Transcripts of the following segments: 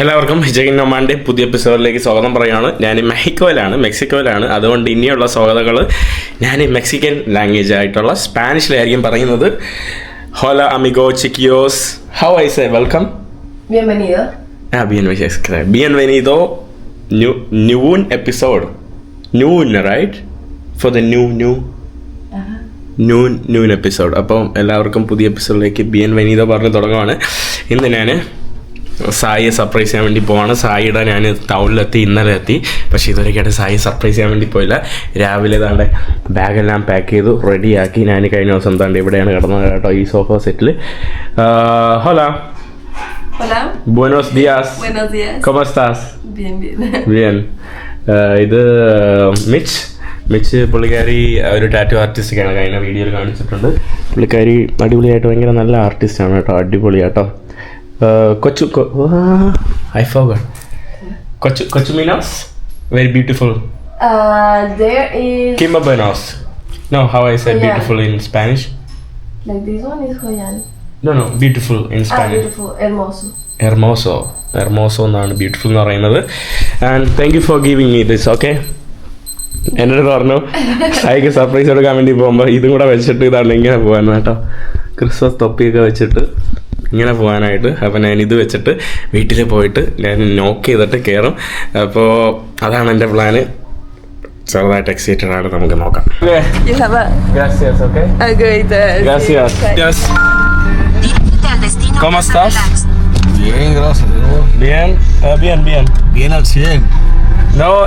എല്ലാവർക്കും ഹിജകിൻ നൊമാൻ്റെ പുതിയ എപ്പിസോഡിലേക്ക് സ്വാഗതം പറയുകയാണ്. ഞാൻ മെക്സിക്കോയിലാണ്. അതുകൊണ്ട് ഇനിയുള്ള സ്വാഗതങ്ങൾ ഞാൻ മെക്സിക്കൻ ലാംഗ്വേജ് ആയിട്ടുള്ള സ്പാനിഷിലായിരിക്കും പറയുന്നത്. ഹോല അമിഗോ ചിക്കിയോസ്, how I say welcome? Bienvenido. Bienvenido. New episode. Noon, right? For the new noon episode. അപ്പം എല്ലാവർക്കും പുതിയ എപ്പിസോഡിലേക്ക് ബിയൻവെനീതോ പറഞ്ഞ് തുടങ്ങുവാണ്. ഇന്ന് ഞാൻ സായിയെ സർപ്രൈസ് ചെയ്യാൻ വേണ്ടി പോവാണ്. സായിയുടെ ഞാൻ ടൗണിലെത്തി, ഇന്നലെ എത്തി. പക്ഷേ ഇതുവരെയായിട്ട് സായി സർപ്രൈസ് ചെയ്യാൻ വേണ്ടി പോയില്ല. രാവിലെ താണ്ടെ ബാഗെല്ലാം പാക്ക് ചെയ്തു റെഡിയാക്കി. ഞാൻ കഴിഞ്ഞ ദിവസം താണ്ടെ ഇവിടെയാണ് കിടന്നത് കേട്ടോ, ഈ സോഫ സെറ്റിൽ. ഹോല. Hola. Buenos días. Buenos días. ¿Cómo estás? Bien. Bien. ഇത് മിച്ച് പുള്ളിക്കാരി ഒരു ടാറ്റു ആർട്ടിസ്റ്റൊക്കെയാണ്, കഴിഞ്ഞ വീഡിയോയിൽ കാണിച്ചിട്ടുണ്ട്. പുള്ളിക്കാരി അടിപൊളിയായിട്ട് ഭയങ്കര നല്ല ആർട്ടിസ്റ്റാണ് കേട്ടോ, അടിപൊളി കേട്ടോ. I forgot. Cochuminos? Very beautiful. There is... Quimbabenos. No, how I say Joyan. beautiful in Spanish? Like this one is Joyan. No, beautiful in Spanish. Beautiful. Hermoso. Hermoso എന്നാണ് ബ്യൂട്ടിഫുൾ എന്ന് പറയുന്നത്. And thank you for giving me this. Okay, എന്നോട് പറഞ്ഞു സായിക്ക് surprise കൊടുക്കാൻ വേണ്ടി പോകുമ്പോൾ ഇതും കൂടെ വെച്ചിട്ട് ഇതാണ് ഇങ്ങനെ പോകാൻ കേട്ടോ, ക്രിസ്മസ് തൊപ്പിയൊക്കെ വെച്ചിട്ട് ഇങ്ങനെ പോകാനായിട്ട്. അപ്പോൾ ഞാൻ ഇത് വെച്ചിട്ട് വീട്ടിൽ പോയിട്ട് ഞാൻ നോക്ക് ചെയ്തിട്ട് കയറും. അപ്പോൾ അതാണ് എൻ്റെ പ്ലാന്. ചെറുതായിട്ട് എക്സൈറ്റഡ് ആണ്, നമുക്ക് നോക്കാം. You have a great Gracias. ¿Cómo estás? Bien, gracias. Bien, bien. Bien al 100.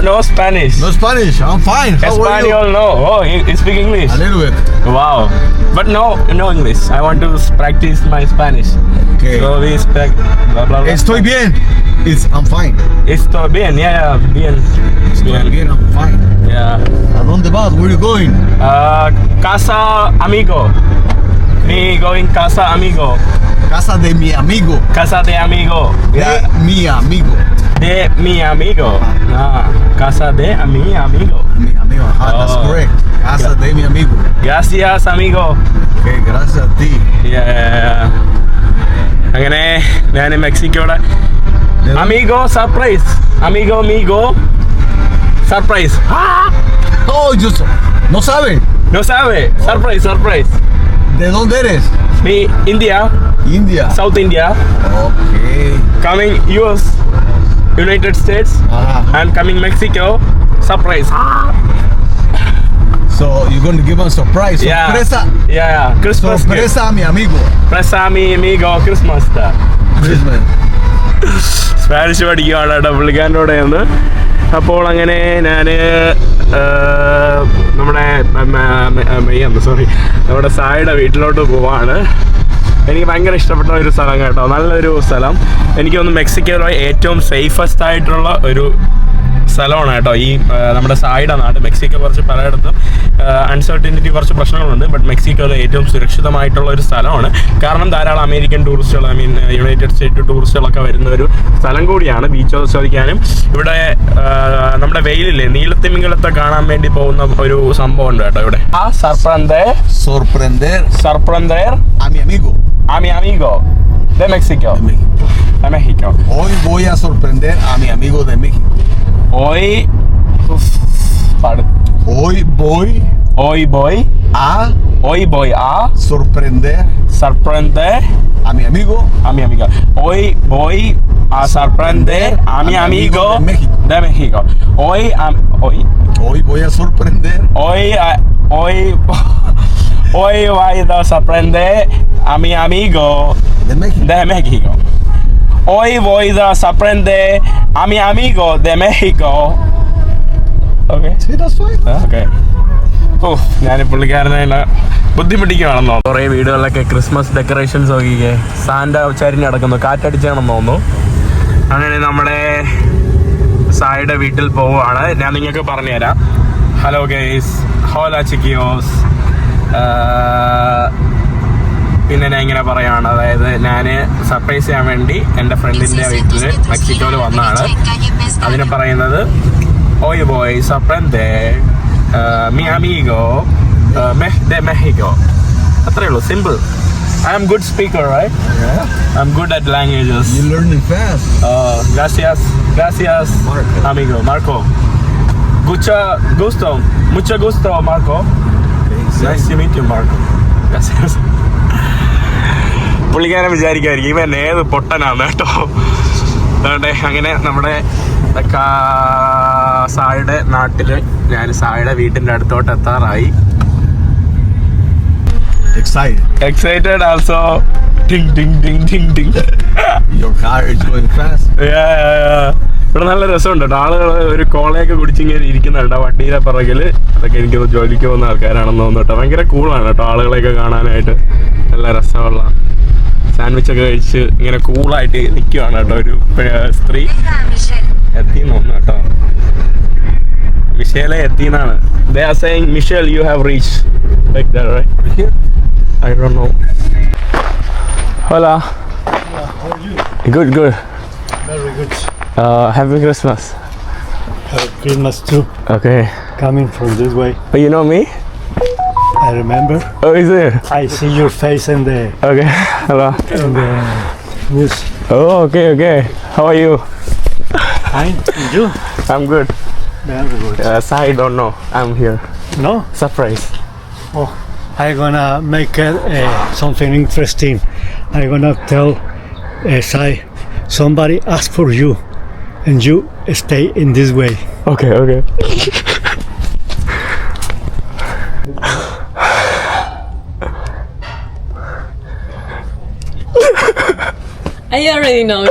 No Spanish. No Spanish, I'm fine. How are you? Espanol, no. Oh, you speak English? A little bit. Wow. But no English. I want to practice my Spanish. Okay. So we speak blah, blah, blah. Estoy bien. I'm fine. Estoy bien, yeah, bien. Estoy bien, I'm fine. Yeah. ¿A dónde vas? Where are you going? Casa amigo. Me going casa amigo. Casa de mi amigo. Casa de amigo. De mi amigo. De mi amigo. Casa de mi amigo. Mi amigo, that's correct. Casa de mi amigo. Gracias, amigo. Okay, gracias a ti. Yeah. അങ്ങനെ ഞാൻ മെക്സിക്കോയുടെ അമീഗോ surprise. അമീഗോ surprise. Oh, no sabe. No sabe. Surprise. ¿De dónde eres? Me India. South India. Okay. Coming US, United States. And coming Mexico. Surprise. So you're going to give us a surprise. Yeah. Sorpresa. Yeah. Christmas. Sorpresa a mi amigo. Sorpresa a mi amigo. Christmas. Christmas. Spanish പഠിക്കുകയാണ് കേട്ടോ പുള്ളിക്കാരൻ്റെ ഒന്ന്. അപ്പോൾ അങ്ങനെ ഞാൻ നമ്മുടെ സായിയുടെ വീട്ടിലോട്ട് പോവാണ്. എനിക്ക് ഭയങ്കര ഇഷ്ടപ്പെട്ട ഒരു സ്ഥലം കേട്ടോ, നല്ലൊരു സ്ഥലം. എനിക്ക് തോന്നുന്നു മെക്സിക്കോയിലെ ഏറ്റവും സേഫസ്റ്റ് ആയിട്ടുള്ള ഒരു സ്ഥലമാണ് കേട്ടോ ഈ നമ്മുടെ സായിയുടെ നാട്. മെക്സിക്കോ കുറച്ച് പലയിടത്തും അൺസർട്ടനിറ്റി കുറച്ച് പ്രശ്നങ്ങളുണ്ട്, ബട്ട് മെക്സിക്കോയിലെ ഏറ്റവും സുരക്ഷിതമായിട്ടുള്ള ഒരു സ്ഥലമാണ്. കാരണം ധാരാളം അമേരിക്കൻ ടൂറിസ്റ്റുകൾ, യുണൈറ്റഡ് സ്റ്റേറ്റ് ടൂറിസ്റ്റുകളൊക്കെ വരുന്ന ഒരു സ്ഥലം കൂടിയാണ്. ബീച്ച് ആസ്വദിക്കാനും ഇവിടെ നമ്മുടെ വെയിലില്ലേ നീലത്തിമിംഗലത്തെ കാണാൻ വേണ്ടി പോകുന്ന ഒരു സംഭവം ഉണ്ട് കേട്ടോ ഇവിടെ. Sorprender a mi amigo de México. Hoy voy a sorprender a mi amigo de México. Hoy voy a sorprender a mi amigo. Hoy voy a sorprender a mi amigo de México. Hoy voy a sorprender. Hoy voy a sorprender a mi amigo de México. Hoy voy a sorprender a mi amigo de México. Okay. See, that's fine. Okay. ഞാൻ പുള്ളിക്കാരനെ ബുദ്ധിമുട്ടിക്കുകയാണെന്നോ. കുറേ വീടുകളിലൊക്കെ Christmas decorations നോക്കിക്കേ, Santa ചരിഞ്ഞ് നടക്കുന്നു, കാറ്റടിച്ചാണെന്ന് തോന്നുന്നു. അങ്ങനെ നമ്മുടെ സായിയുടെ വീട്ടിൽ പോവുകയാണ്. ഞാൻ നിങ്ങൾക്ക് പറഞ്ഞുതരാം. ഹലോ ഗൈസ്, ഹോല ചിക്കിയോസ്. പിന്നെ ഞാൻ ഇങ്ങനെ പറയുകയാണ്, അതായത് ഞാൻ സർപ്രൈസ് ചെയ്യാൻ വേണ്ടി എൻ്റെ ഫ്രണ്ടിൻ്റെ വീട്ടിൽ മെക്സിക്കോയിൽ വന്നതാണ്. അതിന് പറയുന്നത് Hoy voy a sorprender mi amigo de México. അത്രേ ഉള്ളൂ, simple. I'm good speaker, right? Yeah. I'm good at languages. You're learning fast. Gracias. Gracias, Marco. amigo. Marco. Mucho gusto, Marco. Nice to meet you, Marco. Gracias. പുള്ളിക്കാരൻ വിചാരിക്കുമായിരിക്കും ഇവൻ ഏത് പൊട്ടനാണ് കേട്ടോ. അതുകൊണ്ട് അങ്ങനെ നമ്മുടെ സായുടെ നാട്ടിൽ ഞാൻ സായുടെ വീട്ടിൻ്റെ അടുത്തോട്ട് എത്താറായി. Excited also. Ding ding ding ding ding. Your car is going fast. Yeah. ഇവിടെ നല്ല രസമുണ്ട് കേട്ടോ. ആളുകൾ ഒരു കോളയൊക്കെ കുടിച്ചിങ്ങനെ ഇരിക്കുന്നുണ്ട് വണ്ടിയുടെ പിറകിൽ. അതൊക്കെ എനിക്ക് ജോലിക്ക് പോകുന്ന ആൾക്കാരാണെന്ന് തോന്നുന്നു കേട്ടോ. ഭയങ്കര കൂളാണ് കേട്ടോ ആളുകളെയൊക്കെ കാണാനായിട്ട്. നല്ല രസമുള്ള സാൻഡ്വിച്ചൊക്കെ കഴിച്ച് ഇങ്ങനെ കൂളായിട്ട് നിൽക്കുവാണ് കേട്ടോ ഒരു സ്ത്രീ. എത്തിന്ന് തോന്നുന്നു കേട്ടോ. മിഷേലെ എത്തിന്നാണ്. They are saying Michelle you have reached like that, right? Here? I don't know. Hola. How are you? Good. Very good. Happy Christmas. Christmas too. Okay. Coming from this way. Oh, you know me? I remember. Oh, is it? I see your face in the Okay. Hello. news. Oh, okay. How are you? Fine. And you? I'm good. Very good. Sai don't know. I'm here. No? Surprise. Oh, I'm gonna make something interesting. I'm gonna tell Sai, somebody asked for you, and you stay in this way. Okay. I already know.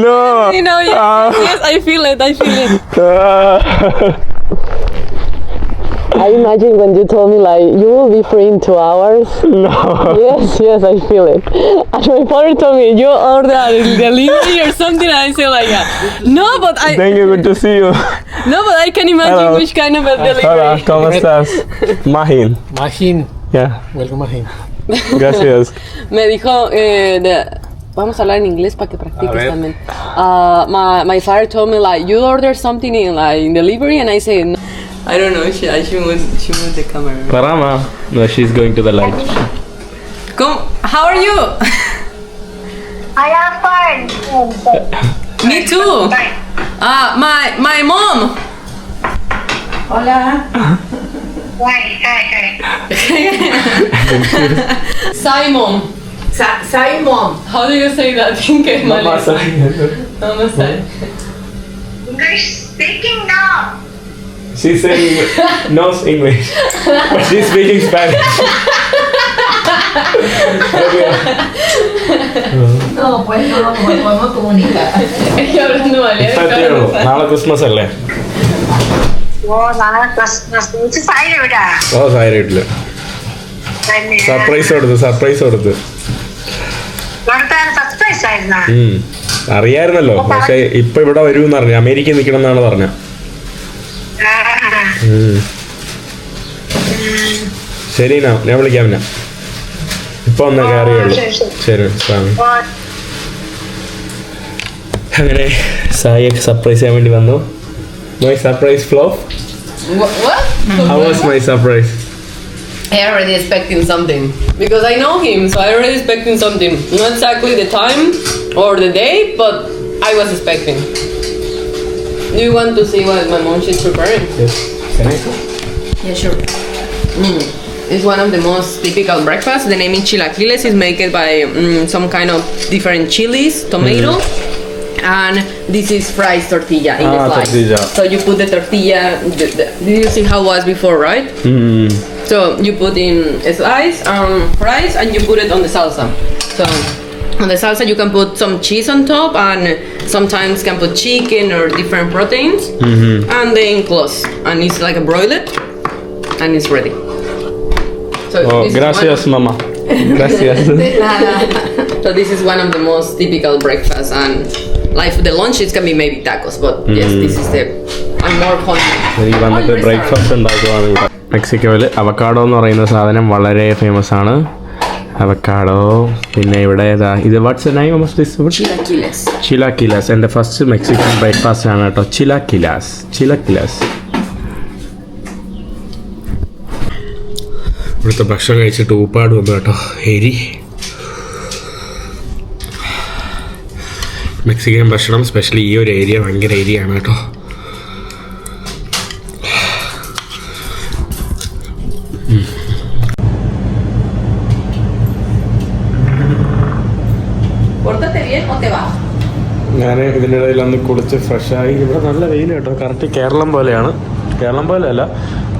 No. You know, yes, I feel it. I imagine when you told me like you will be free in 2 hours. No. Yes, I feel it. And my father told me you order a delivery or something, and I say like, no, but Thank you. Good to see you. no, but I can imagine Hello. which kind of a delivery. Hola. ¿Cómo estás? Mahin. Yeah. Welcome, Mahin. Gracias. Me dijo vamos a hablar en inglés para que practiques ver. también. My father told me like you order something in delivery, and I say no. I don't know. She moved the camera. Parama. No, she's going to the light. Come. How are you? I am fine. Me too. My mom. Hola. Hi. Simon. Simon. How do you say that? Think Mama Sai. English speaking now. She's saying knows English, but she's speaking Spanish. No, pues no podemos comunicar. Ella hablando സത്യമോ? നാളെ Christmas അല്ലേ? നാളെ Christmas സായിട്ടാ. ഓ സാരിട്ടില്ല. Surprise കൊടുത്ത് surprise ആയിരുന്നാ. അറിയായിരുന്നല്ലോ. പക്ഷെ ഇപ്പൊ ഇവിടെ വരുമെന്ന് പറഞ്ഞു. അമേരിക്കയിൽ നിൽക്കണം എന്നാണ് പറഞ്ഞ. ശരി ഞാൻ വിളിക്കാം. ഇപ്പൊ ഒന്ന് കയറിയുള്ളൂ. ശരി. അങ്ങനെ സായിയെ സർപ്രൈസ് ചെയ്യാൻ വേണ്ടി വന്നു. My surprise flow. What? How was my surprise? I already expecting something because I know him, so I already expecting something. Not exactly the time or the day, but I was expecting. Do you want to see what my mom is preparing? Yes. Can I see? Yeah, sure. It's one of the most typical breakfasts. The name is chilaquiles. It's made by some kind of different chilies, tomato, and this is fried tortilla in the slice. Tortilla. So you put the tortilla. Did you see how it was before, right? So you put in a slice, fries, and you put it on the salsa. So on the salsa you can put some cheese on top, and sometimes can put chicken or different proteins, and then close, and it's like a broiler, and it's ready. So this is Gracias, mama. Gracias. So this is one of the most typical breakfasts, and like for the lunch it can be maybe tacos, but yes, this is I'm more hungry. എനിക്ക് വന്നിട്ട് breakfast ഉണ്ടാക്കുവാണ് ഇവിടെ. മെക്സിക്കോയിൽ avocado എന്ന് പറയുന്ന സാധനം വളരെ famous ആണ്. Avocado. പിന്നെ ഇവിടെ ഇത് what's the name of this food? ചിലാക്കിലാസ്. എൻ്റെ ഫസ്റ്റ് മെക്സിക്കൻ ബ്രേക്ക്ഫാസ്റ്റ് ആണ് കേട്ടോ. ചിലാക്കിലാസ്. ഇവിടുത്തെ ഭക്ഷണം കഴിച്ചിട്ട് ഊപ്പാട് വന്നു കേട്ടോ. എരി മെക്സിക്കൻ ഭക്ഷണം സ്പെഷ്യലി ഈ ഒരു ഏരിയ ഭയങ്കര ഏരിയ ആണ് കേട്ടോ. ഞാൻ ഇതിൻ്റെ ഇടയിൽ ഒന്ന് കുളിച്ച് ഫ്രഷായി. ഇവിടെ നല്ല വെയിൽ കേട്ടോ. കറക്റ്റ് കേരളം പോലെയാണ്. കേരളം പോലെ അല്ല,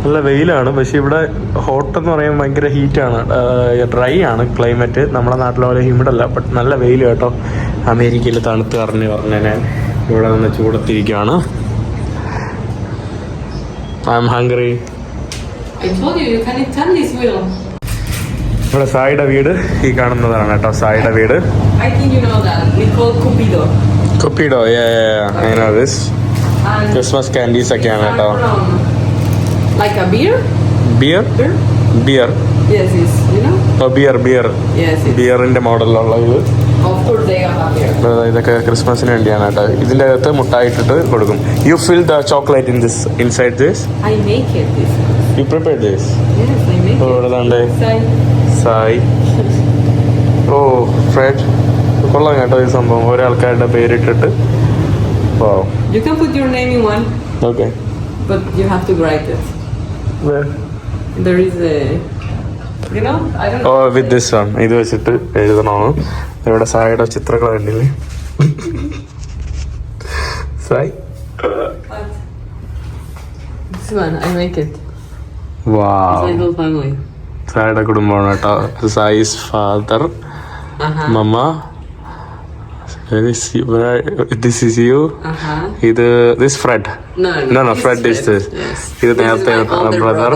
നല്ല വെയിലാണ്. പക്ഷേ ഇവിടെ ഹോട്ട് എന്ന് പറയുമ്പോൾ ഭയങ്കര ഹീറ്റാണ്, ഡ്രൈ ആണ് ക്ലൈമറ്റ്. നമ്മുടെ നാട്ടിലെ പോലെ ഹ്യൂമിഡല്ല, ബട്ട് നല്ല വെയിൽ കേട്ടോ. അമേരിക്കയിൽ തണുത്ത് പറഞ്ഞ് ഞാൻ ഇവിടെ നിന്ന് ചൂടത്തിരിക്കുകയാണ്. I M hungry. ഇവിടെ സായിയുടെ വീട് ഈ കാണുന്നതാണ് കേട്ടോ. സായിയുടെ വീട് കുപ്പിഡോ. ക്രിസ്മസ് കാൻഡീസ് ഒക്കെയാണ് കേട്ടോ. Like a beer? Beer beer Yes, yes. You know? Beer Yes, yes. ബിയറിന്റെ മോഡലിലുള്ള ഇത്. Of course they have a beer. ഇതൊക്കെ ക്രിസ്മസിന് വേണ്ടിയാണ് കേട്ടോ. ഇതിൻ്റെ അകത്ത് മുട്ടായിട്ടിട്ട് കൊടുക്കും. You fill the chocolate inside this. I make it this. You prepare this. Yes, I make it. ഇവിടെ താണ്ടേ Side. സായി. Oh Fred. കൊള്ളാം കേട്ടോ ഈ സംഭവം. ഓരോ ആൾക്കാരുടെ പേരിട്ടിട്ട്. Oh You can put your name in one, okay. but you have to write it. There is a, you know, I don't oh know. With this one. ഇത് വെച്ചിട്ട് എഴുതണമാണ്. ഇവിടെ സായിയുടെ ചിത്രങ്ങൾ കണ്ടില്ലേ? Sai. This one, I make it. Wow. It's my whole family. സായിയുടെ കുടുംബമാണ് കേട്ടോ. Sai's father, mama. This is you. ഇത് this Fred. No, Fred is this. Yes. ഇത് നേരത്തെ ബ്രദർ.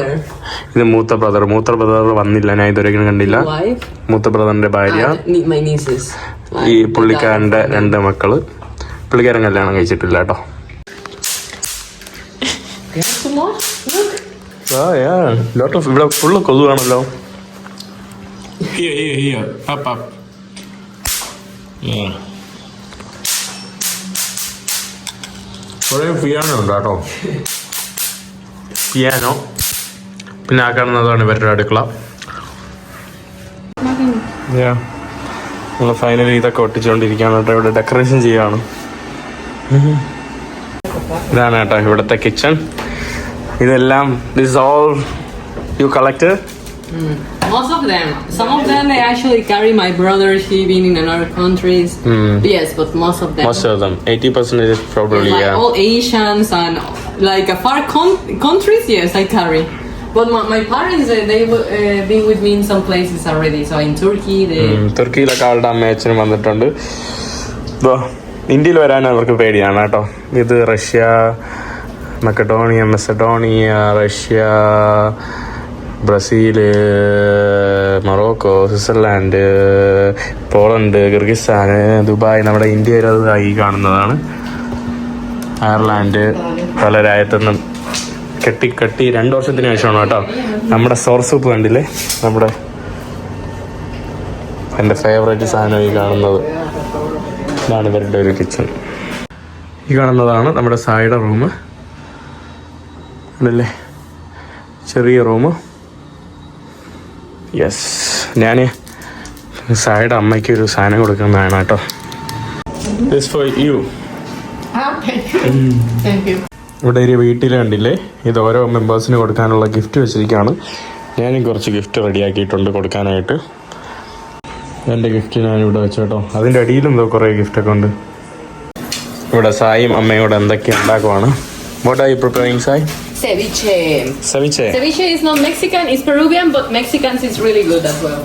ഇത് മൂത്ത ബ്രദർ വന്നില്ല, ഞാൻ ഇതുവരെയും കണ്ടില്ല. Wife. മൂത്ത ബ്രദറിന്റെ ഭാര്യ. My nieces. ഈ പുള്ളിക്കാരന്റെ 2 മക്കള്. പുള്ളിക്കാരൻ കല്യാണം കഴിച്ചിട്ടില്ല കേട്ടോ. You have some more? Look. Lot of. ഇവിടെ ഫുള്ള് കൊതുവാണല്ലോ. കുറേ പിയാനോ ഉണ്ട് കേട്ടോ. പിയാനോ. പിന്നെ ആ കാണുന്നതാണ് ഇവരുടെ അടുക്കള. നമ്മൾ ഫൈനലി ഇതൊക്കെ ഒട്ടിച്ചുകൊണ്ടിരിക്കുകയാണ് കേട്ടോ. ഇവിടെ ഡെക്കറേഷൻ ചെയ്യുകയാണ്. ഇതാണ് കേട്ടോ ഇവിടുത്തെ കിച്ചൺ. ഇതെല്ലാം this all U collect. Most of them. Some of them they actually carry my brothers. He been in another countries. Yes, but most of them. Most of them. 80% is probably like all Asians and like a far countries. Yes, I carry. But my parents they've been with me in some places already. So in Turkey they. തുർക്കിയിലൊക്കെ ആളുടെ അമ്മയും അച്ഛനും വന്നിട്ടുണ്ട്. ഇന്ത്യയിൽ വരാൻ അവർക്ക് പേടിയാണ് കേട്ടോ. ഇത് Russia, Macedonia, Russia, Brazil, Morocco, Switzerland, Poland, Kyrgyzstan, Dubai, നമ്മുടെ ഇന്ത്യയിലതായി കാണുന്നതാണ്. അയർലാൻഡ്, പല രാജ്യത്തുനിന്നും കെട്ടി 2 വർഷത്തിന് ശേഷമാണ് കേട്ടോ. നമ്മുടെ സോർ സൂപ്പ് കണ്ടില്ലേ, നമ്മുടെ എൻ്റെ ഫേവറേറ്റ് സാധനം ഈ കാണുന്നത്. ഇതാണ് ഇവരുടെ ഒരു കിച്ചൺ. ഈ കാണുന്നതാണ് നമ്മുടെ സായിയുടെ റൂം. അല്ലേ, ചെറിയ റൂം. യെസ്, ഞാൻ സായിയുടെ അമ്മയ്ക്ക് ഒരു സാധനം കൊടുക്കുന്നതാണ് കേട്ടോ. This for you. ഇവിടെ ഒരു വീട്ടിൽ കണ്ടില്ലേ, ഇത് ഓരോ മെമ്പേഴ്സിന് കൊടുക്കാനുള്ള ഗിഫ്റ്റ് വെച്ചിരിക്കുകയാണ്. ഞാനും കുറച്ച് ഗിഫ്റ്റ് റെഡിയാക്കിയിട്ടുണ്ട് കൊടുക്കാനായിട്ട്. എൻ്റെ ഗിഫ്റ്റ് ഞാനിവിടെ വെച്ചു കേട്ടോ. അതിൻ്റെ അടിയിലും കുറേ ഗിഫ്റ്റൊക്കെ ഉണ്ട്. ഇവിടെ സായും അമ്മയും കൂടെ എന്തൊക്കെ ഉണ്ടാക്കുവാണ്. What are you preparing, Sai? Ceviche. Ceviche. Ceviche is not Mexican, it's Peruvian, but Mexicans is really good as well.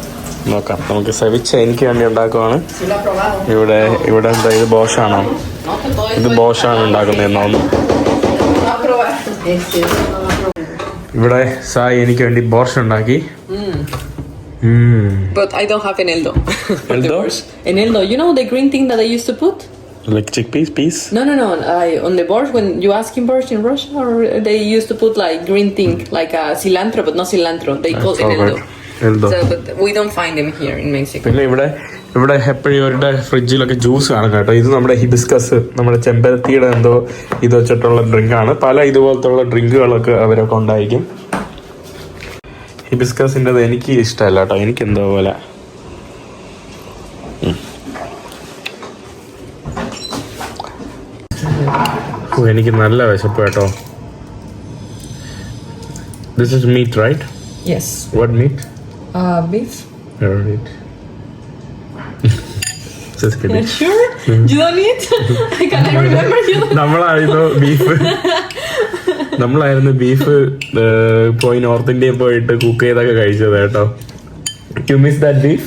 നോക്കാം നമുക്ക്. സെവിച്ച് എനിക്ക് വേണ്ടി ഉണ്ടാക്കുവാണ്. ഇവിടെ എന്താ, ഇത് ബോഷാണോ? ഇത് ബോഷാണ് ഉണ്ടാക്കുന്നതെന്നോന്നു. ഇവിടെ സായി എനിക്ക് വേണ്ടി ബോർഷ് ഉണ്ടാക്കി. But I don't have eneldo. Eneldo? Eneldo, you know the green thing that I used to put? Like chickpeas? No. On the borscht, when you ask in borscht in Russia, or they used to put like green thing, like cilantro, but not cilantro. They call eneldo. So, but we don't find them here in Mexico. പിന്നെ ഇവിടെ എപ്പോഴും ഇവരുടെ ഫ്രിഡ്ജിലൊക്കെ juice കാണും കേട്ടോ. ഇത് നമ്മുടെ hibiscus, നമ്മുടെ ചെമ്പരത്തിയുടെ എന്തോ ഇത് വെച്ചിട്ടുള്ള ഡ്രിങ്കാണ്. പല ഇതുപോലത്തുള്ള ഡ്രിങ്കുകളൊക്കെ അവരൊക്കെ ഉണ്ടായിരിക്കും. ഹിബിസ്കസിൻ്റെത് എനിക്ക് ഇഷ്ടമല്ല കേട്ടോ. എനിക്ക് എന്തോ പോലെ. എനിക്ക് നല്ല വിശപ്പ് കേട്ടോ. This is meat, right? Yes. What meat? Beef. Meat. Just kidding. Sure? You don't eat? I can't remember you. നമ്മളായിരുന്നു ബീഫ് പോയി നോർത്ത് ഇന്ത്യയിൽ പോയിട്ട് കുക്ക് ചെയ്തൊക്കെ കഴിച്ചത് കേട്ടോ. You miss that beef?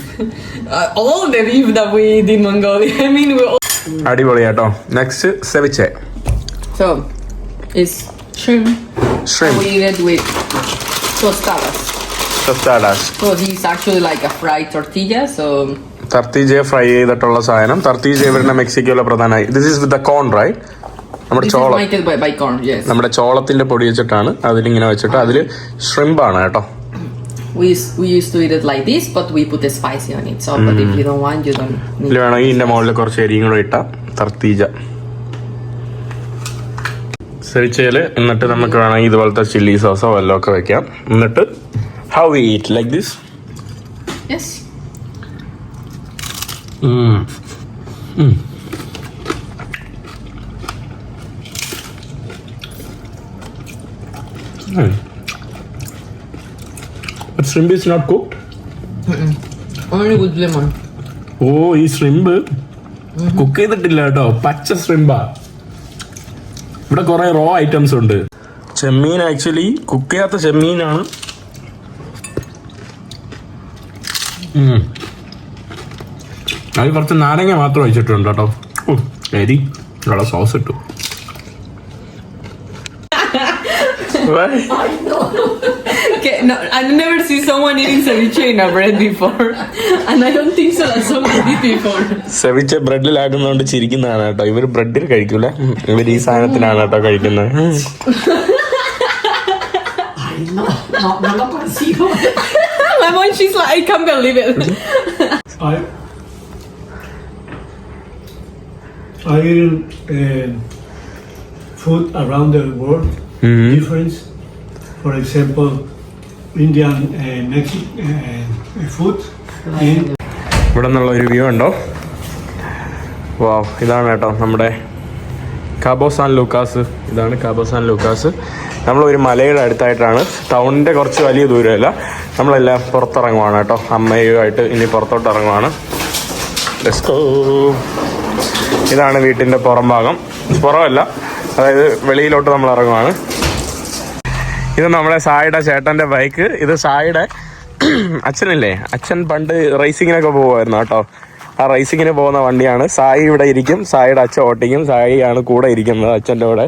All the beef that we eat in Mongolia. I mean, we all... അടിപൊളി കേട്ടോ. Next സെവിച്ചെ. So, it's shrimp. Shrimp. We eat it with tostadas. Tostadas. So this is actually like a fried tortilla. So തർത്തീജയെ fry ചെയ്തിട്ടുള്ള സാധനം. തർത്തീജയ വരുന്ന മെക്സിക്കോയിലെ പ്രധാനമായി. This is with the corn, right? നമ്മുടെ this ചോളം. is made by corn, yes. നമ്മുടെ ചോളത്തിന്റെ പൊടി വെച്ചിട്ടാണ് അതിലിങ്ങനെ വെച്ചിട്ട് അതില് ഷ്രിംപ് ആണ് കേട്ടോ. We used to eat it like this, but we put the spicy on it. So, but if you don't want, you don't need. ഇതിൽ വേണമെങ്കിൽ ഇതിന്റെ മുകളിൽ കുറച്ച് എരിയും കൂടെ ഇട്ട തർത്തീജ. സെവിച്ചയില് എന്നിട്ട് നമുക്ക് വേണമെങ്കിൽ ഇതുപോലത്തെ ചില്ലി സോസോ വല്ലതും ഒക്കെ വെക്കാം. എന്നിട്ട് how we eat like this? Yes. But shrimp is not cooked? Only with lemon. ഓ ഈ ഷ്രിമ്പ് കുക്ക് ചെയ്തിട്ടില്ല കേട്ടോ. പച്ച ഷ്രിമ്പാ. ഇവിടെ കുറെ റോ ഐറ്റംസ് ഉണ്ട്. ചെമ്മീൻ ആക്ച്വലി കുക്ക് ചെയ്യാത്ത ചെമ്മീനാണ്. അത് കുറച്ച് നാരങ്ങ മാത്രം വെച്ചിട്ടുണ്ട് കേട്ടോ. എരി ഇവിടെ സോസ് ഇട്ടു. Okay, no, I've never seen someone eating ceviche in a bread before, and I don't think so that someone did before. സെവിച്ച ബ്രെഡിലാക്കുന്നതുകൊണ്ട് ചിരിക്കുന്നതാണ് കേട്ടോ. ഇവര് ബ്രെഡിൽ കഴിക്കൂല, ഇവര് ഈ സാധനത്തിനാണ് കേട്ടോ കഴിക്കുന്നത്. My mom, she's like, I can't believe it. I eat food around the world, difference. For example, Indian and Mexican food. ഇവിടെ നിന്നുള്ള ഒരു വ്യൂ ഉണ്ടോ? വാവ്, ഇതാണ് കേട്ടോ നമ്മുടെ കാബോ സാൻ ലൂക്കാസ്. ഇതാണ് കാബോ സാൻ ലൂക്കാസ്. നമ്മളൊരു മലയുടെ അടുത്തായിട്ടാണ്. ടൗണിൻ്റെ കുറച്ച് വലിയ ദൂരമല്ല. നമ്മളെല്ലാം പുറത്തിറങ്ങുവാണ് കേട്ടോ. അമ്മയുമായിട്ട് ഇനി പുറത്തോട്ട് ഇറങ്ങുവാണ്. Let's go. ഇതാണ് വീട്ടിൻ്റെ പുറം ഭാഗം. പുറമല്ല, അതായത് വെളിയിലോട്ട് നമ്മൾ ഇറങ്ങുവാണ്. ഇത് നമ്മുടെ സായിയുടെ ചേട്ടൻ്റെ ബൈക്ക്. ഇത് സായിയുടെ അച്ഛനില്ലേ, അച്ഛൻ പണ്ട് റേസിങ്ങിനൊക്കെ പോകുമായിരുന്നു കേട്ടോ. ആ റേസിങ്ങിന് പോകുന്ന വണ്ടിയാണ്. സായി ഇവിടെ ഇരിക്കും, സായിയുടെ അച്ഛൻ ഓട്ടിക്കും. സായി ആണ് കൂടെ ഇരിക്കുന്നത് അച്ഛൻ്റെ കൂടെ.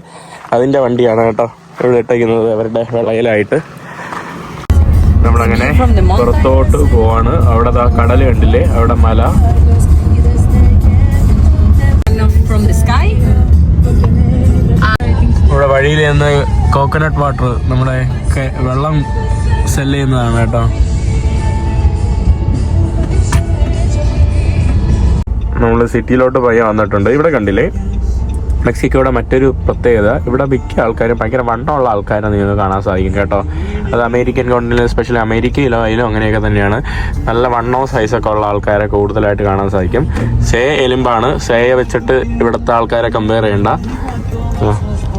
അതിൻ്റെ വണ്ടിയാണ് കേട്ടോ ഇവിടെ ഇട്ടേക്കുന്നത് അവരുടെ വിളയിലായിട്ട്. നമ്മളങ്ങനെ പുറത്തോട്ട് പോവാണ്. അവിടെ കടൽ കണ്ടില്ലേ, അവിടെ മല. From the sky. ഇവിടെ വഴിയിൽ നിന്ന് കോക്കനട്ട് വാട്ടർ, നമ്മുടെ വെള്ളം സെല് ചെയ്യുന്നതാണ് കേട്ടോ. നമ്മൾ സിറ്റിയിലോട്ട് പോയി വന്നിട്ടുണ്ട്. ഇവിടെ കണ്ടില്ലേ മെക്സിക്കോയുടെ മറ്റൊരു പ്രത്യേകത, ഇവിടെ മിക്ക ആൾക്കാരും ഭയങ്കര വണ്ണമുള്ള ആൾക്കാരെ നിങ്ങൾക്ക് കാണാൻ സാധിക്കും കേട്ടോ. അത് അമേരിക്കൻ കോണ്ടിനെൻ്റ്, എസ്പെഷ്യലി അമേരിക്കയിലോ അതിലും അങ്ങനെയൊക്കെ തന്നെയാണ്. നല്ല വണ്ണവും സൈസൊക്കെ ഉള്ള ആൾക്കാരെ കൂടുതലായിട്ട് കാണാൻ സാധിക്കും. സേയ എലുമ്പാണ്. സേയ വെച്ചിട്ട് ഇവിടുത്തെ ആൾക്കാരെ കമ്പയർ ചെയ്യണ്ട.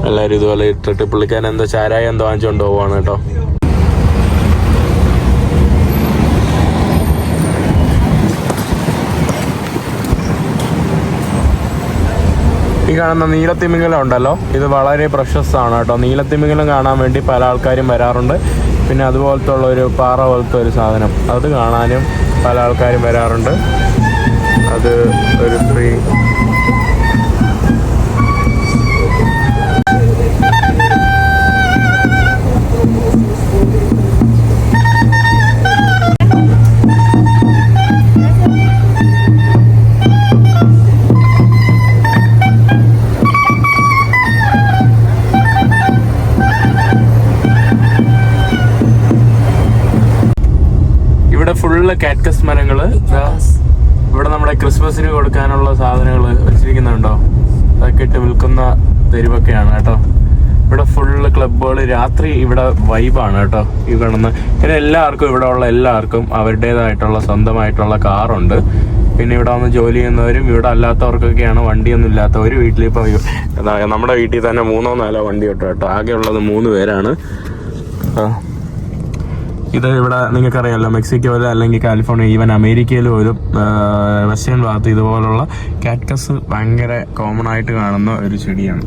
എല്ലാവരും ഇതുപോലെ ഇട്ടിട്ട് പുള്ളിക്കാരൻ എന്തോ ചാരായ എന്തോ വാങ്ങിച്ചുകൊണ്ട് പോവാണ് കേട്ടോ. ഈ കാണുന്ന നീലത്തിമിംഗലം ഉണ്ടല്ലോ, ഇത് വളരെ പ്രശസ്തമാണ് കേട്ടോ. നീലത്തിമിംഗലം കാണാൻ വേണ്ടി പല ആൾക്കാരും വരാറുണ്ട്. പിന്നെ അതുപോലത്തെ ഉള്ള ഒരു പാറ പോലത്തെ ഒരു സാധനം, അത് കാണാനും പല ആൾക്കാരും വരാറുണ്ട്. അത് ഒരു ഫ്രീ. ഫുള്ള് കാക്ടസ് മരങ്ങള്. ഇവിടെ നമ്മുടെ ക്രിസ്മസിന് കൊടുക്കാനുള്ള സാധനങ്ങൾ വെച്ചിരിക്കുന്നുണ്ടോ, അതൊക്കെ ഇട്ട് വിൽക്കുന്ന തെരുവൊക്കെയാണ് കേട്ടോ. ഇവിടെ ഫുള്ള് ക്ലബ്ബുകൾ. രാത്രി ഇവിടെ വൈബാണ് കേട്ടോ. ഈ കാണുന്ന പിന്നെ എല്ലാവർക്കും ഇവിടെ ഉള്ള എല്ലാവർക്കും അവരുടേതായിട്ടുള്ള സ്വന്തമായിട്ടുള്ള കാറുണ്ട്. പിന്നെ ഇവിടെ വന്ന് ജോലി ചെയ്യുന്നവരും ഇവിടെ അല്ലാത്തവർക്കൊക്കെയാണ് വണ്ടിയൊന്നും ഇല്ലാത്തവർ. വീട്ടിലിപ്പോൾ നമ്മുടെ വീട്ടിൽ തന്നെ 3-4 വണ്ടി കിട്ടും കേട്ടോ. ആകെ ഉള്ളത് 3 പേരാണ്. ഇത് ഇവിടെ നിങ്ങൾക്കറിയാമല്ലോ, മെക്സിക്കോയിൽ അല്ലെങ്കിൽ കാലിഫോർണിയ, ഈവൻ അമേരിക്കയിലും ഒരു വെസ്റ്റേൺ ഭാഗത്ത് ഇതുപോലുള്ള കാക്ടസ് ഭയങ്കര കോമൺ ആയിട്ട് കാണുന്ന ഒരു ചെടിയാണ്.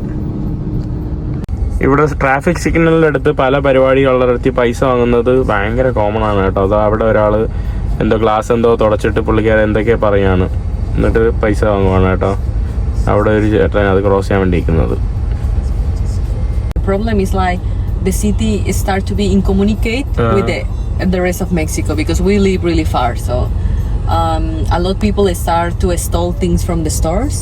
ഇവിടെ ട്രാഫിക് സിഗ്നലിൻ്റെ അടുത്ത് പല പരിപാടികളുടെ പൈസ വാങ്ങുന്നത് ഭയങ്കര കോമൺ ആണ് കേട്ടോ. അത് അവിടെ ഒരാൾ എന്തോ ഗ്ലാസ് എന്തോ തുടച്ചിട്ട് പുള്ളിക്കാരൻ എന്തൊക്കെയാ പറയാണ്, എന്നിട്ട് പൈസ വാങ്ങുവാണ് കേട്ടോ. അവിടെ ഒരു ചേട്ടൻ അത് ക്രോസ് ചെയ്യാൻ വേണ്ടി ഇരിക്കുന്നത്. Problem is like the city start to be incommunicate with the rest of Mexico because we live really far. So a lot of people start to steal things from the stores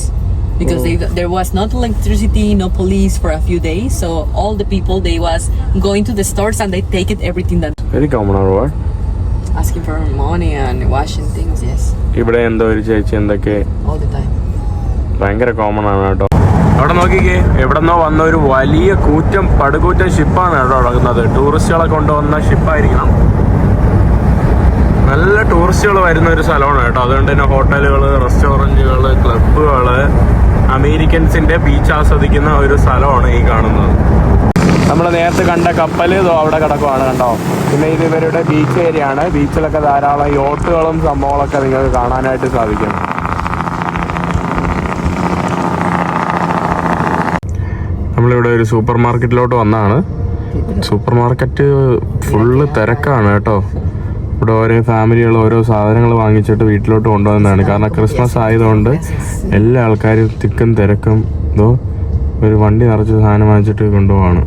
because there was not electricity, no police for a few days. So all the people, they was going to the stores and they take it everything that Very common or what? asking for money and washing things. Yes, ഇവിടെ എന്തോ ഒരു ചേച്ചി എന്തൊക്കെ all the time. ഭയങ്കര common ആണ് കേട്ടോ. അവിടെ നോക്കിക്കേ, എവിടെന്നോ വന്ന ഒരു വലിയ പടുകൂറ്റൻ ഷിപ്പാണ് കേട്ടോ കിടക്കുന്നത്. ടൂറിസ്റ്റുകളെ കൊണ്ടുവന്ന ഷിപ്പായിരിക്കണം. നല്ല ടൂറിസ്റ്റുകൾ വരുന്ന ഒരു സ്ഥലമാണ് കേട്ടോ. അതുകൊണ്ട് തന്നെ ഹോട്ടലുകൾ, റെസ്റ്റോറൻറ്റുകൾ, ക്ലബ്ബുകൾ, അമേരിക്കൻസിന്റെ ബീച്ച് ആസ്വദിക്കുന്ന ഒരു സ്ഥലമാണ് ഈ കാണുന്നത്. നമ്മൾ നേരത്തെ കണ്ട കപ്പൽ അവിടെ കിടക്കുവാണ് കണ്ടോ. പിന്നെ ഇത് ഇവരുടെ ബീച്ച് ഏരിയ ആണ്. ബീച്ചിലൊക്കെ ധാരാളം യോട്ടുകളും സംഭവങ്ങളൊക്കെ നിങ്ങൾക്ക് കാണാനായിട്ട് സാധിക്കും. നമ്മളിവിടെ ഒരു സൂപ്പർ മാർക്കറ്റിലോട്ട് വന്നതാണ്. സൂപ്പർ മാർക്കറ്റ് ഫുള്ള് തിരക്കാണ് കേട്ടോ. ഇവിടെ ഓരോ ഫാമിലികൾ ഓരോ സാധനങ്ങൾ വാങ്ങിച്ചിട്ട് വീട്ടിലോട്ട് കൊണ്ടുവന്നതാണ്. കാരണം ക്രിസ്മസ് ആയതുകൊണ്ട് എല്ലാ ആൾക്കാരും തിക്കും തിരക്കും ഒരു വണ്ടി നിറച്ച് സാധനം വാങ്ങിച്ചിട്ട് കൊണ്ടുപോവാണ്.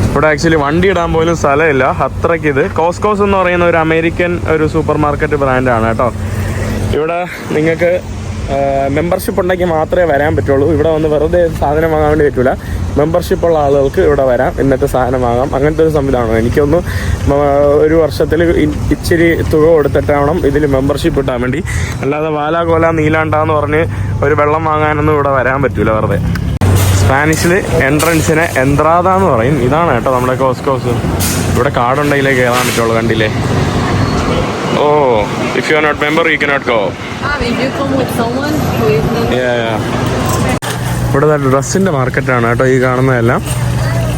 ഇവിടെ ആക്ച്വലി വണ്ടി ഇടാൻ പോലും സ്ഥലമില്ല, അത്രയ്ക്ക്. ഇത് കോസ്കോസ് എന്ന് പറയുന്ന ഒരു അമേരിക്കൻ ഒരു സൂപ്പർ മാർക്കറ്റ് ബ്രാൻഡാണ് കേട്ടോ. ഇവിടെ നിങ്ങൾക്ക് മെമ്പർഷിപ്പ് ഉണ്ടെങ്കിൽ മാത്രമേ വരാൻ പറ്റുള്ളൂ. ഇവിടെ വന്ന് വെറുതെ സാധനം വാങ്ങാൻ വേണ്ടി പറ്റില്ല. മെമ്പർഷിപ്പ് ഉള്ള ആളുകൾക്ക് ഇവിടെ വരാം, ഇന്നത്തെ സാധനം വാങ്ങാം. അങ്ങനത്തെ ഒരു സംവിധാനം. എനിക്കൊന്ന് ഒരു വർഷത്തിൽ ഇച്ചിരി തുക കൊടുത്തിട്ടാവണം ഇതിൽ മെമ്പർഷിപ്പ് ഇട്ടാൻ വേണ്ടി. അല്ലാതെ വാലാകോല നീലാണ്ടാന്ന് പറഞ്ഞ് ഒരു വെള്ളം വാങ്ങാനൊന്നും ഇവിടെ വരാൻ പറ്റില്ല വെറുതെ. സ്പാനിഷിൽ എൻട്രൻസിന് എൻട്രാദാന്ന് പറയും. ഇതാണ് കേട്ടോ നമ്മുടെ കോസ്കോസ്. ഇവിടെ കാർഡുണ്ടെങ്കിലേ കയറാൻ പറ്റുള്ളൂ. കണ്ടില്ലേ? Oh, if you are not member, you cannot go. If you come with someone who is not. Yeah. ഇവിടെ ഡ്രസ്സിൻ്റെ മാർക്കറ്റാണ് കേട്ടോ ഈ കാണുന്നതെല്ലാം.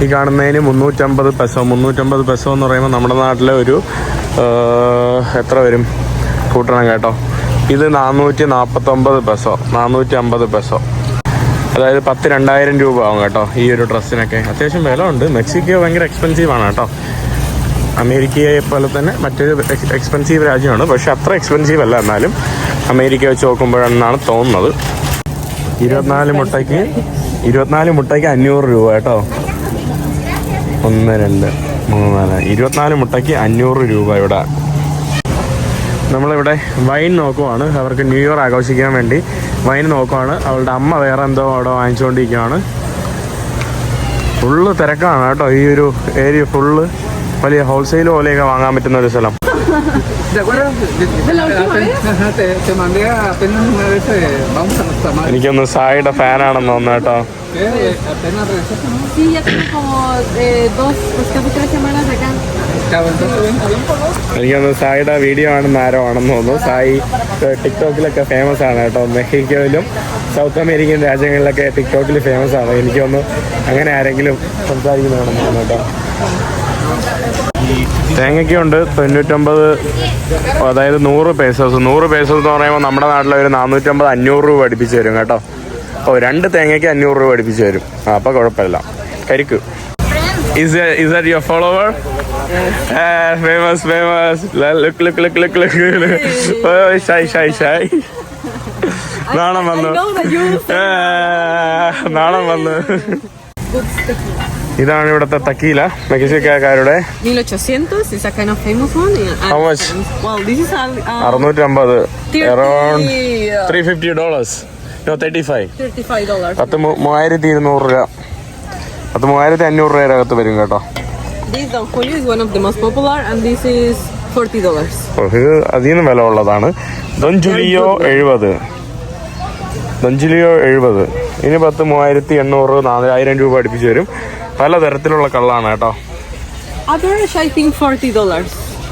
ഈ കാണുന്നതിന് 350 പെസോ. 350 പെസോ എന്ന് പറയുമ്പോൾ നമ്മുടെ നാട്ടിലെ ഒരു എത്ര വരും കൂട്ടണം കേട്ടോ. ഇത് 449 പെസോ, 450 പെസോ. അതായത് 10,000-2000 രൂപ ആവും കേട്ടോ ഈ ഒരു ഡ്രസ്സിനൊക്കെ. അത്യാവശ്യം വില ഉണ്ട്. മെക്സിക്കോ ഭയങ്കര എക്സ്പെൻസീവാണ് കേട്ടോ. അമേരിക്കയെ പോലെ തന്നെ മറ്റൊരു എക്സ്പെൻസീവ് രാജ്യമാണ്. പക്ഷെ അത്ര എക്സ്പെൻസീവ് അല്ല, എന്നാലും അമേരിക്ക വെച്ച് നോക്കുമ്പോഴെന്നാണ് തോന്നുന്നത്. 24 മുട്ടയ്ക്ക് 500 രൂപ കേട്ടോ. 1, 2, 3, 4 24 മുട്ടയ്ക്ക് 500 രൂപ ഇവിടെ. നമ്മളിവിടെ വൈൻ നോക്കുവാണ്. അവർക്ക് ന്യൂ ഇയർ ആഘോഷിക്കാൻ വേണ്ടി വൈൻ നോക്കുവാണ്. അവളുടെ അമ്മ വേറെ എന്തോ അവിടെ വാങ്ങിച്ചുകൊണ്ടിരിക്കുകയാണ്. ഫുള്ള് തിരക്കാണ് കേട്ടോ. ഈ ഒരു ഏരിയ ഫുള്ള് വലിയ ഹോൾസെയിൽ പോലെയൊക്കെ വാങ്ങാൻ പറ്റുന്ന ഒരു സ്ഥലം. എനിക്കൊന്ന് സായിയുടെ ഫാനാണെന്ന് തോന്നുന്നു കേട്ടോ. എനിക്കൊന്ന് സായിയുടെ വീഡിയോ ആണെന്ന് ആരോ ആണെന്ന് തോന്നുന്നു. സായി ടിക്ടോക്കിലൊക്കെ ഫേമസ് ആണ് കേട്ടോ. മെക്സിക്കോയിലും സൗത്ത് അമേരിക്കൻ രാജ്യങ്ങളിലൊക്കെ ടിക്ടോക്കിൽ ഫേമസ് ആണ്. എനിക്കൊന്ന് അങ്ങനെ ആരെങ്കിലും സംസാരിക്കുന്നതാണെന്ന് തോന്നുന്നു കേട്ടോ. തേങ്ങയ്ക്കുണ്ട് 99, അതായത് 100 പേസോസ്. 100 പേസോസ് എന്ന് പറയുമ്പോൾ നമ്മുടെ നാട്ടിലെ ഒരു 450-500 രൂപ അടുപ്പിച്ച് വരും കേട്ടോ. 2 തേങ്ങയ്ക്ക് 500 രൂപ അടുപ്പിച്ച് വരും. അപ്പോൾ കുഴപ്പമില്ല. കരിക്ക്. Is that your follower? Famous. Look. Oh, shy. നാണം വന്നു. ഇതാണ് ഇവിടുത്തെ തക്കീല, മെക്സിക്കോക്കാരുടെ. 1800 is a kind of famous one. How much? Well, this is 650. Around $350. No, $35. $35. 3,200 രൂപ. 3,500 രൂപയുടെ അകത്ത് വരും കേട്ടോ. This Don Julio is one of the most popular and this is $40. ഇത് അതിൽ നിന്ന് വില ഉള്ളതാണ്. Don Julio 70. ഇനി 3,800, 4,000 രൂപ അടുപ്പിച്ച് വരും. പല തരത്തിലുള്ള കള്ളാണ് കേട്ടോ. Average I think $40.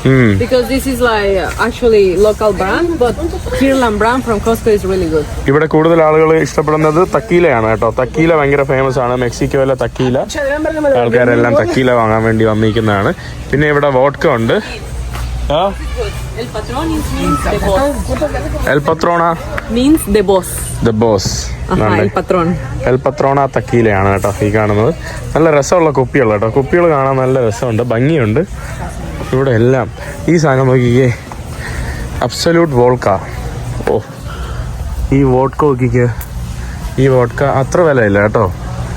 Because this is like actually local brand, but Kirlan brand from Costco is really good. ഇവിടെ കൂടുതൽ ആളുകൾ ഇഷ്ടപ്പെടുന്നത് തക്കീലയാണ് കേട്ടോ. തക്കീല ഭയങ്കര ഫേമസ് ആണ്. മെക്സിക്കോയിലെ തക്കീല ആൾക്കാരെല്ലാം തക്കീല വാങ്ങാൻ വേണ്ടി വന്നിരിക്കുന്നതാണ്. പിന്നെ ഇവിടെ വോഡ്ക ഉണ്ട്. El Patron means the boss. El Patron Means the boss. The boss. El Patron. El Patron തക്കീലയാണ് കേട്ടോ ഈ കാണുന്നത്. നല്ല രസമുള്ള കുപ്പികൾ കേട്ടോ. കുപ്പികൾ കാണാൻ നല്ല രസമുണ്ട്, ഭംഗിയുണ്ട്. ഇവിടെ എല്ലാം ഈ സാധനം നോക്കിക്കേ, അബ്സല്യൂട്ട് വോൾക്ക. ഓ, ഈ വോഡ്ക നോക്കിക്കേ. ഈ വോഡ്ക അത്ര വിലയില്ല കേട്ടോ.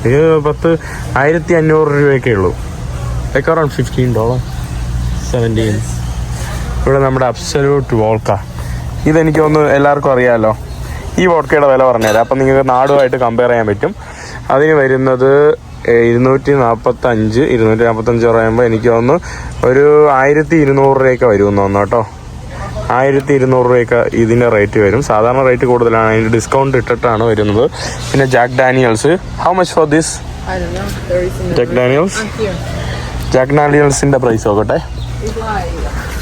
ഇത് 1500 രൂപയൊക്കെ ഉള്ളൂ. Like around $15, 17. ഇവിടെ നമ്മുടെ അബ്സല്യൂട്ട് വോൾക്ക. ഇതെനിക്ക് തോന്നുന്നു എല്ലാവർക്കും അറിയാമല്ലോ. ഈ വോഡ്കയുടെ വില പറഞ്ഞുതരാം, അപ്പം നിങ്ങൾക്ക് നാടുമായിട്ട് കമ്പയർ ചെയ്യാൻ പറ്റും. അതിന് വരുന്നത് 245 പറയുമ്പോൾ എനിക്ക് തോന്നുന്നു ഒരു 1200 രൂപയൊക്കെ വരുമെന്ന് തോന്നുന്നു കേട്ടോ. 1200 രൂപയൊക്കെ ഇതിൻ്റെ റേറ്റ് വരും. സാധാരണ റേറ്റ് കൂടുതലാണ്, അതിൻ്റെ ഡിസ്കൗണ്ട് ഇട്ടിട്ടാണ് വരുന്നത്. പിന്നെ Jack Daniels, how much for this? I don't know. There is in Jack Daniels. here. Jack ഡാനിയൽസിൻ്റെ പ്രൈസ് നോക്കട്ടെ. It's like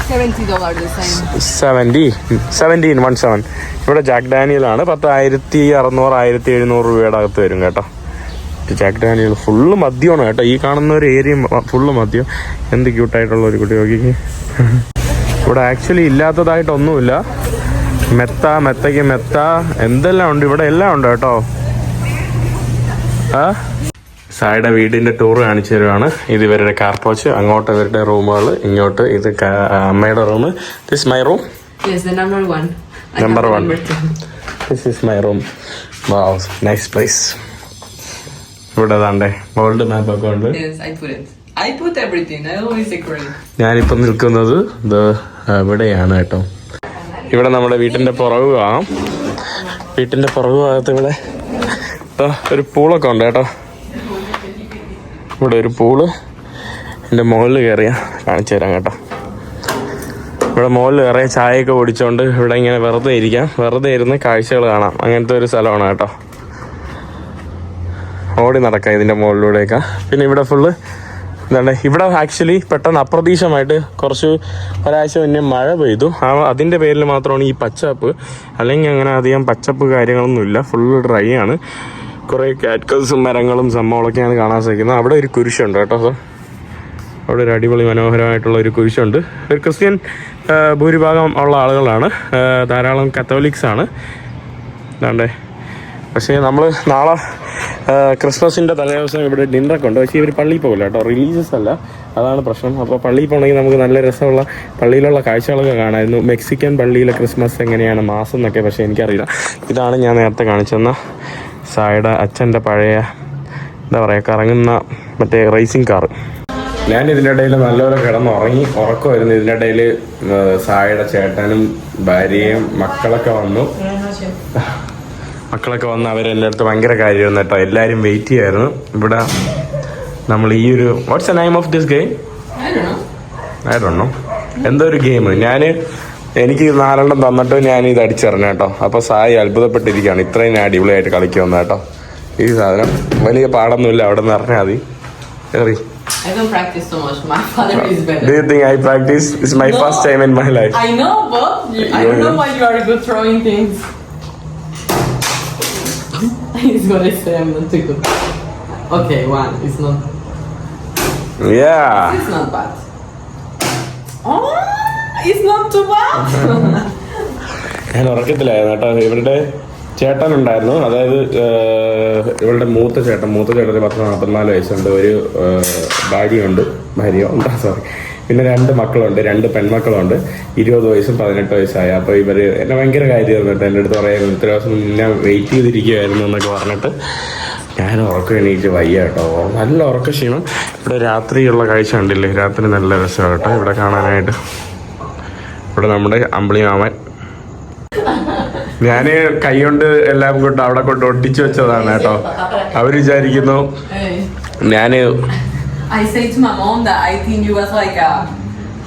$70 the same. 17. ഇവിടെ ജാക്ക് ഡാനിയലാണ്. 1600-1700 രൂപയുടെ അകത്ത് വരും കേട്ടോ. ജാക്ക് ഡാനിയൽ ഫുള്ള് മദ്യമാണ് കേട്ടോ. ഈ കാണുന്ന ഒരു ഏരിയ ഫുള്ള് മദ്യം. എന്ത് ക്യൂട്ടായിട്ടുള്ള ഒരു കുട്ടി നോക്കിക്ക്. ഇവിടെ ആക്ച്വലി ഇല്ലാത്തതായിട്ടൊന്നുമില്ല. മെത്തയ്ക്ക് മെത്ത എന്തെല്ലാം ഉണ്ട് ഇവിടെ, എല്ലാം ഉണ്ട് കേട്ടോ. സായിയുടെ വീടിൻ്റെ ടൂർ കാണിച്ചു തരുവാണ്. ഇത് ഇവരുടെ കാർപോച്ച്, അങ്ങോട്ട് ഇവരുടെ റൂമുകൾ, ഇങ്ങോട്ട് ഇത് അമ്മയുടെ room. This my room. Yes, the number 1. Number 1. This is my room. Wow, nice place. ഇവിടെ താണ്ടേ വേൾഡ് മാപ്പൊക്കെ ഉണ്ട്. Yes, I put everything. I always decorate. ഞാനിപ്പം നിൽക്കുന്നത് ഇത് ഇവിടെയാണ് കേട്ടോ. ഇവിടെ നമ്മുടെ വീട്ടിൻ്റെ പുറകു ഭാഗം. വീട്ടിൻ്റെ പുറകു ഭാഗത്ത് ഇവിടെ ഒരു പൂളൊക്കെ ഉണ്ട് കേട്ടോ. ഇവിടെ ഒരു പൂള്. എൻ്റെ മുകളിൽ കയറിയ കാണിച്ചു തരാം കേട്ടോ. ഇവിടെ മുകളിൽ കയറിയ ചായയൊക്കെ കുടിച്ചോണ്ട് ഇവിടെ ഇങ്ങനെ വെറുതെ ഇരിക്കാം, വെറുതെ ഇരുന്ന് കാഴ്ചകൾ കാണാം. അങ്ങനത്തെ ഒരു സ്ഥലമാണ് കേട്ടോ. ഓടി നടക്കാം ഇതിൻ്റെ മുകളിലൂടെയൊക്കെ. പിന്നെ ഇവിടെ ഫുള്ള് എന്താണ്, ഇവിടെ ആക്ച്വലി പെട്ടെന്ന് അപ്രതീക്ഷിതമായിട്ട് ഒരാഴ്ച മുന്നേ മഴ പെയ്തു. അതിൻ്റെ പേരിൽ മാത്രമാണ് ഈ പച്ചപ്പ്. അല്ലെങ്കിൽ അങ്ങനെ അധികം പച്ചപ്പ് കാര്യങ്ങളൊന്നുമില്ല. ഫുള്ള് ഡ്രൈ ആണ്. കുറേ കാറ്റ്കൾസും മരങ്ങളും സംഭവങ്ങളൊക്കെയാണ് കാണാൻ സാധിക്കുന്നത്. അവിടെ ഒരു കുരിശുണ്ട് കേട്ടോ. അവിടെ ഒരു അടിപൊളി മനോഹരമായിട്ടുള്ള ഒരു കുരിശുണ്ട്. ഒരു ക്രിസ്ത്യൻ ഭൂരിഭാഗം ഉള്ള ആളുകളാണ്, ധാരാളം കത്തോലിക്സ് ആണ്. അതാണ്ടേ. പക്ഷേ നമ്മൾ നാളെ ക്രിസ്മസിൻ്റെ തലേദിവസം ഇവിടെ ഡിന്നറൊക്കെ ഉണ്ട്. പക്ഷേ ഇവർ പള്ളിയിൽ പോകില്ല കേട്ടോ, റിലീജിയസ് അല്ല, അതാണ് പ്രശ്നം. അപ്പോൾ പള്ളിയിൽ പോകണമെങ്കിൽ നമുക്ക് നല്ല രസമുള്ള പള്ളിയിലുള്ള കാഴ്ചകളൊക്കെ കാണാമായിരുന്നു. മെക്സിക്കൻ പള്ളിയിലെ ക്രിസ്മസ് എങ്ങനെയാണ് മാസം എന്നൊക്കെ പക്ഷേ എനിക്കറിയില്ല. ഇതാണ് ഞാൻ നേരത്തെ കാണിച്ചെന്ന സായിയുടെ അച്ഛൻ്റെ പഴയ എന്താ പറയുക കറങ്ങുന്ന മറ്റേ റേസിംഗ് കാറ്. ഞാൻ ഇതിൻ്റെ ഇടയിൽ നല്ലപോലെ കിടന്നുറങ്ങി, ഉറക്കമായിരുന്നു. ഇതിൻ്റെ ഇടയിൽ സായിയുടെ ചേട്ടനും ഭാര്യയും മക്കളൊക്കെ വന്നു. അവരെൻ്റെ അടുത്ത് ഭയങ്കര കാര്യമായിരുന്നു കേട്ടോ. എല്ലാവരും വെയിറ്റ് ചെയ്യായിരുന്നു. ഇവിടെ നമ്മൾ ഈ ഒരു watts the name of this game? I don't know. എന്തോ ഒരു ഗെയിം. എനിക്ക് 4 തന്നിട്ട് ഞാൻ ഇത് അടിച്ചറിഞ്ഞ കേട്ടോ. അപ്പോൾ സായി അത്ഭുതപ്പെട്ടിരിക്കുകയാണ്, ഇത്രയും അടിപൊളിയായിട്ട് കളിക്കുമെന്ന് കേട്ടോ. ഈ സാധനം വലിയ പാടൊന്നുമില്ല, അവിടെ നിന്ന് അറിഞ്ഞാൽ മതി. കയറി. I don't practice so much. My father is better. Do you think I practice? It's my first time in my life. I know, but I don't know why you are good throwing things. He's gonna say I'm not too good. Okay, 1. It's not. Yeah. It's not bad. Oh, it's not too bad. ഞാൻ ഉറക്കത്തിലായിരുന്നു കേട്ടോ. ഇവരുടെ ചേട്ടനുണ്ടായിരുന്നു, അതായത് ഇവളുടെ മൂത്ത ചേട്ടൻ 44 വയസ്സുണ്ട്. ഒരു ഭാര്യയോ ഉണ്ടാ സോറി. പിന്നെ 2 മക്കളുണ്ട്, 2 പെൺമക്കളുണ്ട്. 20 വയസ്സും 18 വയസ്സായ. അപ്പോൾ ഇവർ എന്നെ ഭയങ്കര കാര്യമായിരുന്നു കേട്ടോ. എൻ്റെ അടുത്ത് പറയായിരുന്നു ഇത്ര ദിവസം മുന്നേ വെയിറ്റ് ചെയ്തിരിക്കുമായിരുന്നു എന്നൊക്കെ പറഞ്ഞിട്ട്. ഞാൻ ഉറക്കം എണീറ്റ് വയ്യ കേട്ടോ, നല്ല ഉറക്ക ക്ഷീണം. ഇവിടെ രാത്രിയുള്ള കാഴ്ച കണ്ടില്ലേ, രാത്രി നല്ല രസമാണ് കേട്ടോ ഇവിടെ കാണാനായിട്ട്. ഇവിടെ നമ്മുടെ അമ്പിളി മാമൻ. ഞാൻ കൈ കൊണ്ട് എല്ലാം കൊണ്ട് അവിടെ കൊണ്ട് ഒട്ടിച്ചു വെച്ചതാണ് കേട്ടോ. അവർ വിചാരിക്കുന്നു ഞാൻ I say to my mom that I think you was like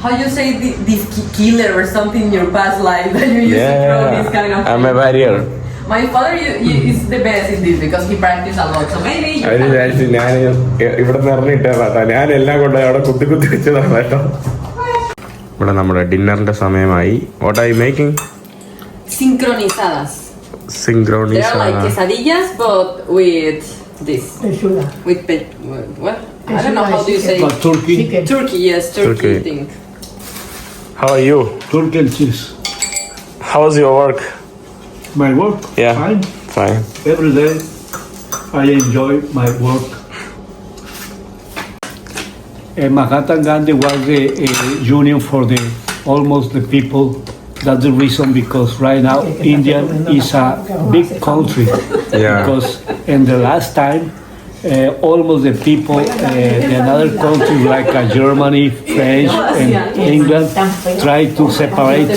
how you say this killer or something in your past life that you used to throw this kind of. I'm a barrier. My father is the best in this because he practiced a lot. So maybe. അവർ വിചാരിച്ചു ഞാൻ ഇവിടെ നിറഞ്ഞിട്ടാ കേട്ടോ. ഞാൻ എല്ലാം കൊണ്ട് അവിടെ കുത്തി വെച്ചതാണ് കേട്ടോ. ഇവിടെ നമ്മുടെ ഡിന്നറിന്റെ സമയമായി. What are you making? Sincronizadas. They സിങ്ക്രോണീസ്. are like quesadillas, but with this. With what? I don't know how do you say. But turkey, Turkey, yes, turkey Turkey. thing. How are you? turkey and cheese. How was your work? My work, Yeah. fine. Fine. Every day I enjoy my work. Mahatma Gandhi was the union for the almost the people. That's the reason because right now India is a big country. Yeah. Because in the last time, almost the people, the another country like Germany, French, and England tried to separate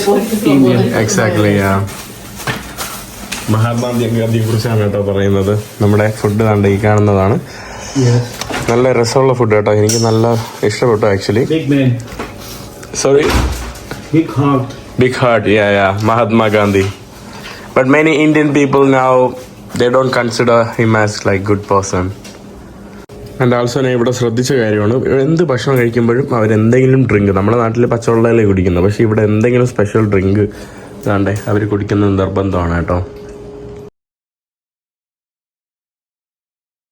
India. Exactly, yeah. മഹാത്മാഗാന്ധിയെ കുറിച്ചാണ് കേട്ടോ പറയുന്നത്. നമ്മുടെ food കണ്ട് ഈ കാണുന്നതാണ്. Yes. നല്ല രസമുള്ള ഫുഡ് കേട്ടോ, എനിക്ക് നല്ല ഇഷ്ടപ്പെട്ടു actually. Big man, sorry, big heart. big heart, yeah, Mahatma Gandhi. But many Indian people now, they don't consider him as like good person. And also ഞാൻ ഇവിടെ ശ്രദ്ധിച്ച കാര്യമാണ്, എന്ത് ഭക്ഷണം കഴിക്കുമ്പോഴും അവരെന്തെങ്കിലും ഡ്രിങ്ക്, നമ്മുടെ നാട്ടിൽ പച്ചവെള്ളമല്ലേ കുടിക്കുന്നത്, പക്ഷേ ഇവിടെ എന്തെങ്കിലും സ്പെഷ്യൽ ഡ്രിങ്ക് ഇതാണ്ടേ അവർ കുടിക്കുന്നത് നിർബന്ധമാണ് കേട്ടോ.